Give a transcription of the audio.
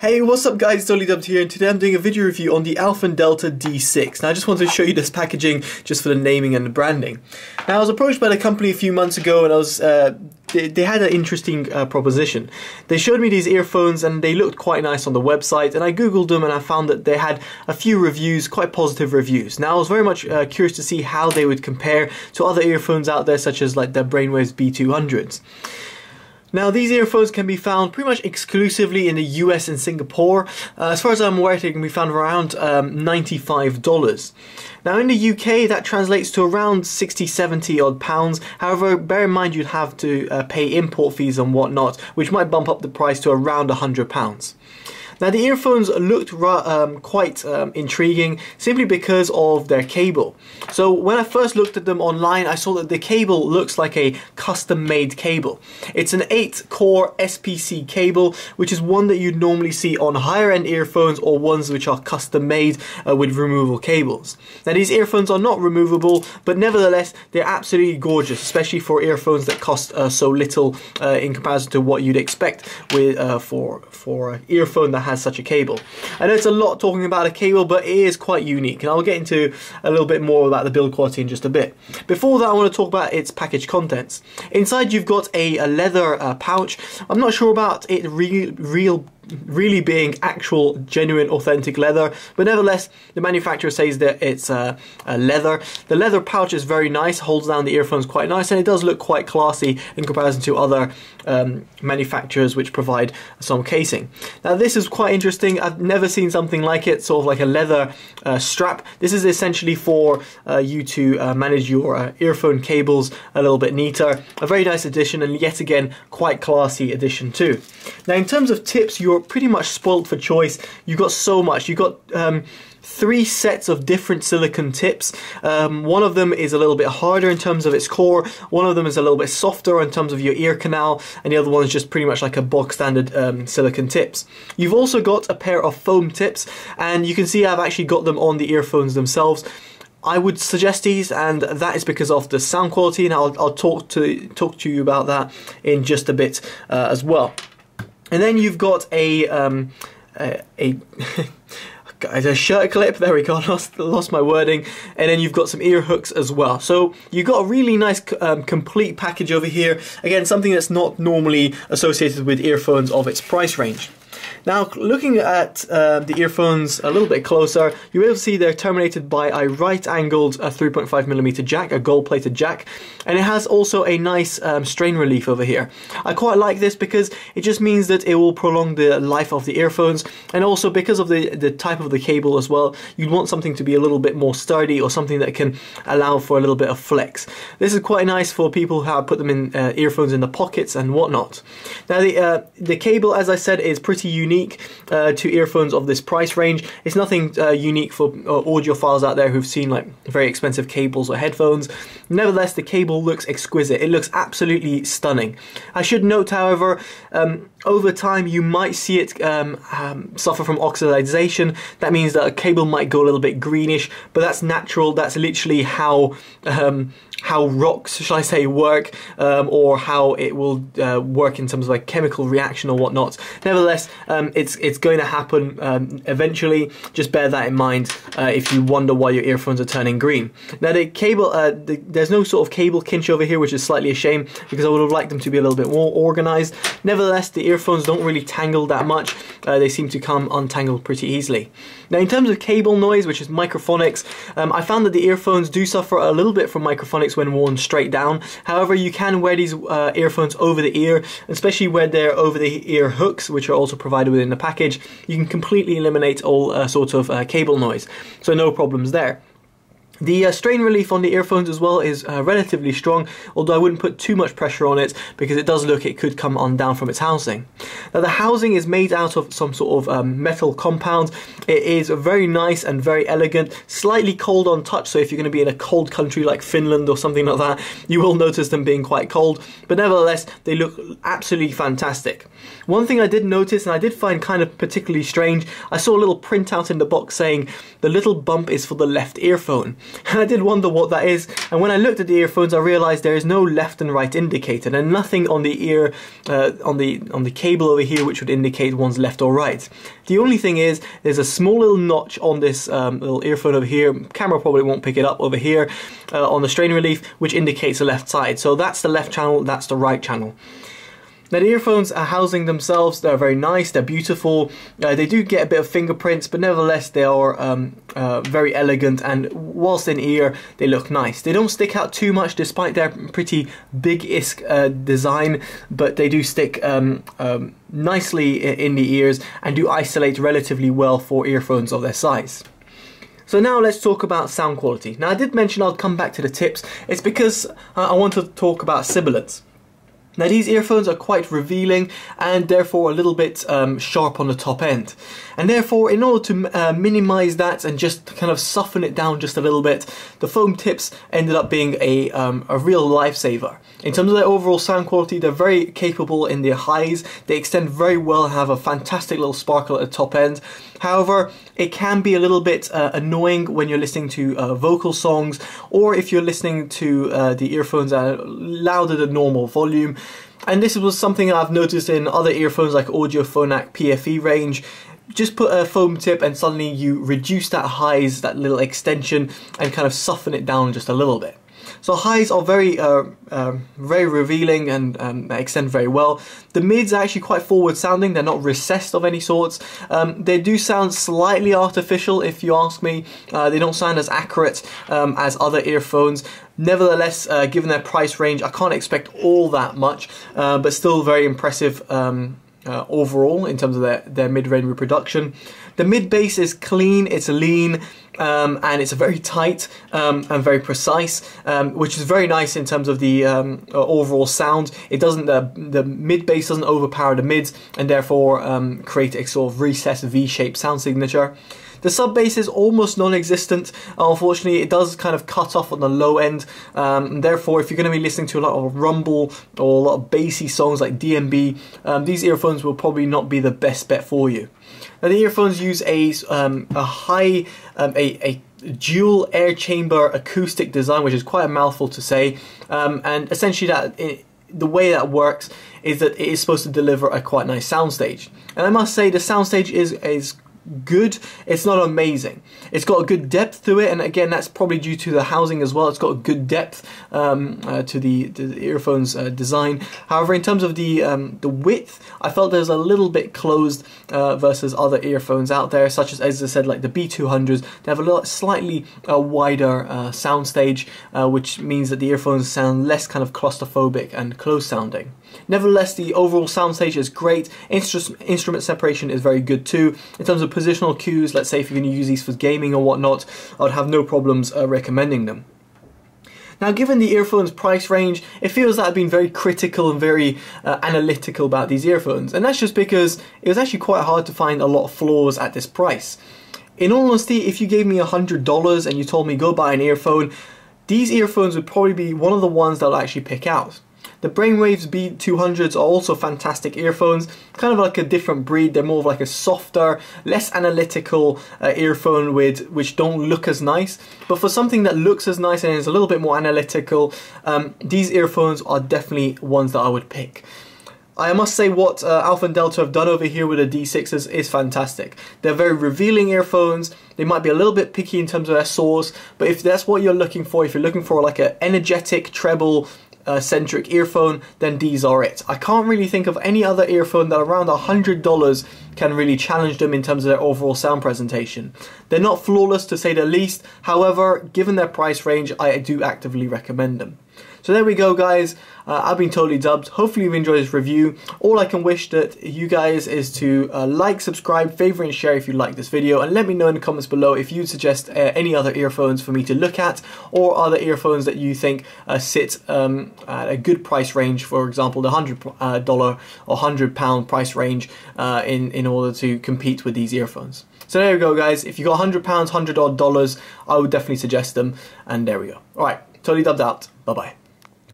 Hey, what's up guys, Totallydubbed here, and today I'm doing a video review on the Alpha Delta D6. Now I just wanted to show you this packaging just for the naming and the branding. Now I was approached by the company a few months ago and I was, they had an interesting proposition. They showed me these earphones and they looked quite nice on the website, and I googled them and I found that they had a few reviews, quite positive reviews. Now I was very much curious to see how they would compare to other earphones out there, such as like the Brainwaves B200s. Now these earphones can be found pretty much exclusively in the US and Singapore. As far as I'm aware, they can be found around $95. Now in the UK that translates to around 60-70 odd pounds. However, bear in mind you'd have to pay import fees and whatnot, which might bump up the price to around £100. Now the earphones looked quite intriguing simply because of their cable. So when I first looked at them online, I saw that the cable looks like a custom-made cable. It's an 8-core SPC cable, which is one that you'd normally see on higher-end earphones or ones which are custom-made with removable cables. Now these earphones are not removable, but nevertheless they're absolutely gorgeous, especially for earphones that cost so little in comparison to what you'd expect with for an earphone that has such a cable. I know it's a lot talking about a cable, but it is quite unique, and I'll get into a little bit more about the build quality in just a bit. Before that, I want to talk about its package contents. Inside you've got a leather pouch. I'm not sure about it really being actual, genuine, authentic leather, but nevertheless the manufacturer says that it's a leather. The leather pouch is very nice, holds down the earphones quite nice, and it does look quite classy in comparison to other manufacturers which provide some casing. Now this is quite interesting. I've never seen something like it, sort of like a leather strap. This is essentially for you to manage your earphone cables a little bit neater. A very nice addition, and yet again quite classy addition too. Now in terms of tips, you're pretty much spoiled for choice. You've got so much. You've got 3 sets of different silicone tips. One of them is a little bit harder in terms of its core, one of them is a little bit softer in terms of your ear canal, and the other one is just pretty much like a box standard silicone tips. You've also got a pair of foam tips, and you can see I've actually got them on the earphones themselves. I would suggest these, and that is because of the sound quality, and I'll talk to you about that in just a bit as well. And then you've got a shirt clip, there we go, lost my wording, and then you've got some ear hooks as well. So you've got a really nice complete package over here. Again, something that's not normally associated with earphones of its price range. Now, looking at the earphones a little bit closer, you'll be able to see they're terminated by a right-angled 3.5mm jack, a gold-plated jack, and it has also a nice strain relief over here. I quite like this because it just means that it will prolong the life of the earphones, and also because of the type of the cable as well, you'd want something to be a little bit more sturdy, or something that can allow for a little bit of flex. This is quite nice for people who have put them in earphones in the pockets and whatnot. Now the cable, as I said, is pretty unique to earphones of this price range. It's nothing unique for audiophiles out there who've seen like very expensive cables or headphones. Nevertheless, the cable looks exquisite. It looks absolutely stunning. I should note, however, over time you might see it suffer from oxidization. That means that a cable might go a little bit greenish, but that's natural. That's literally how rocks, shall I say, work, or how it will work in terms of like chemical reaction or whatnot. Nevertheless, it's going to happen eventually. Just bear that in mind if you wonder why your earphones are turning green. Now the cable, there's no sort of cable kinch over here, which is slightly a shame because I would have liked them to be a little bit more organized. Nevertheless, the earphones don't really tangle that much. They seem to come untangled pretty easily. Now in terms of cable noise, which is microphonics, I found that the earphones do suffer a little bit from microphonics when worn straight down. However, you can wear these earphones over the ear, especially where they're over the ear hooks, which are also provided within the package. You can completely eliminate all sorts of cable noise, so no problems there. The strain relief on the earphones as well is relatively strong, although I wouldn't put too much pressure on it because it does look it could come undone from its housing. Now the housing is made out of some sort of metal compound. It is very nice and very elegant, slightly cold on touch, so if you're going to be in a cold country like Finland or something like that, you will notice them being quite cold, but nevertheless they look absolutely fantastic. One thing I did notice, and I did find kind of particularly strange, I saw a little printout in the box saying the little bump is for the left earphone. And I did wonder what that is, and when I looked at the earphones I realized there is no left and right indicator, and nothing on the ear, on the cable over here which would indicate one's left or right. The only thing is, there's a small little notch on this little earphone over here, camera probably won't pick it up over here, on the strain relief, which indicates the left side. So that's the left channel, that's the right channel. Now the earphones are housing themselves, they're very nice, they're beautiful, they do get a bit of fingerprints, but nevertheless they are very elegant, and whilst in ear they look nice. They don't stick out too much despite their pretty big-isk design, but they do stick nicely in the ears and do isolate relatively well for earphones of their size. So now let's talk about sound quality. Now I did mention I'll come back to the tips, it's because I want to talk about sibilance. Now these earphones are quite revealing and therefore a little bit sharp on the top end. And therefore, in order to minimize that and just kind of soften it down just a little bit, the foam tips ended up being a real lifesaver. In terms of their overall sound quality, they're very capable in their highs, they extend very well, have a fantastic little sparkle at the top end. However, it can be a little bit annoying when you're listening to vocal songs, or if you're listening to the earphones at a louder than normal volume. And this was something I've noticed in other earphones like Audiophonak PFE range. Just put a foam tip and suddenly you reduce that highs, that little extension, and kind of soften it down just a little bit. So highs are very revealing and extend very well. The mids are actually quite forward sounding, they're not recessed of any sorts. They do sound slightly artificial if you ask me. They don't sound as accurate as other earphones. Nevertheless, given their price range, I can't expect all that much, but still very impressive overall in terms of their mid-range reproduction. The mid-bass is clean, it's lean, and it's very tight and very precise, which is very nice in terms of the overall sound. It doesn't, the mid-bass doesn't overpower the mids and therefore create a sort of recessed V-shaped sound signature. The sub-bass is almost non-existent. Unfortunately, it does kind of cut off on the low end. Therefore, if you're going to be listening to a lot of rumble or a lot of bassy songs like DMB, these earphones will probably not be the best bet for you. Now, the earphones use a dual air chamber acoustic design, which is quite a mouthful to say. And essentially, the way that works is that it is supposed to deliver a quite nice soundstage. And I must say, the soundstage is good. It's not amazing. It's got a good depth to it, and again that's probably due to the housing as well. It's got a good depth to the earphones design. However, in terms of the width, I felt there's a little bit closed versus other earphones out there, such as I said, like the B200s. They have a slightly wider soundstage, which means that the earphones sound less kind of claustrophobic and close sounding. Nevertheless, the overall soundstage is great. Instrument separation is very good too. In terms of positional cues, let's say if you're going to use these for gaming or whatnot, I would have no problems recommending them. Now, given the earphones price range, it feels that I've been very critical and very analytical about these earphones, and that's just because it was actually quite hard to find a lot of flaws at this price. In all honesty, if you gave me $100 and you told me go buy an earphone, these earphones would probably be one of the ones that I'll actually pick out. The Brainwaves B200s are also fantastic earphones, kind of like a different breed. They're more of like a softer, less analytical earphone which don't look as nice. But for something that looks as nice and is a little bit more analytical, these earphones are definitely ones that I would pick. I must say what Alpha and Delta have done over here with the D6s is fantastic. They're very revealing earphones. They might be a little bit picky in terms of their source, but if that's what you're looking for, if you're looking for like an energetic treble centric earphone, then these are it. I can't really think of any other earphone that around $100 can really challenge them in terms of their overall sound presentation. They're not flawless to say the least, however, given their price range, I do actively recommend them. So there we go, guys. I've been Totally Dubbed. Hopefully you've enjoyed this review. All I can wish that you guys is to like, subscribe, favorite and share if you like this video, and let me know in the comments below if you'd suggest any other earphones for me to look at, or other earphones that you think sit at a good price range, for example the $100 or £100 price range in order to compete with these earphones. So there we go, guys. If you got £100, $100 odd, I would definitely suggest them, and there we go. Alright, Totally Dubbed out. Bye bye.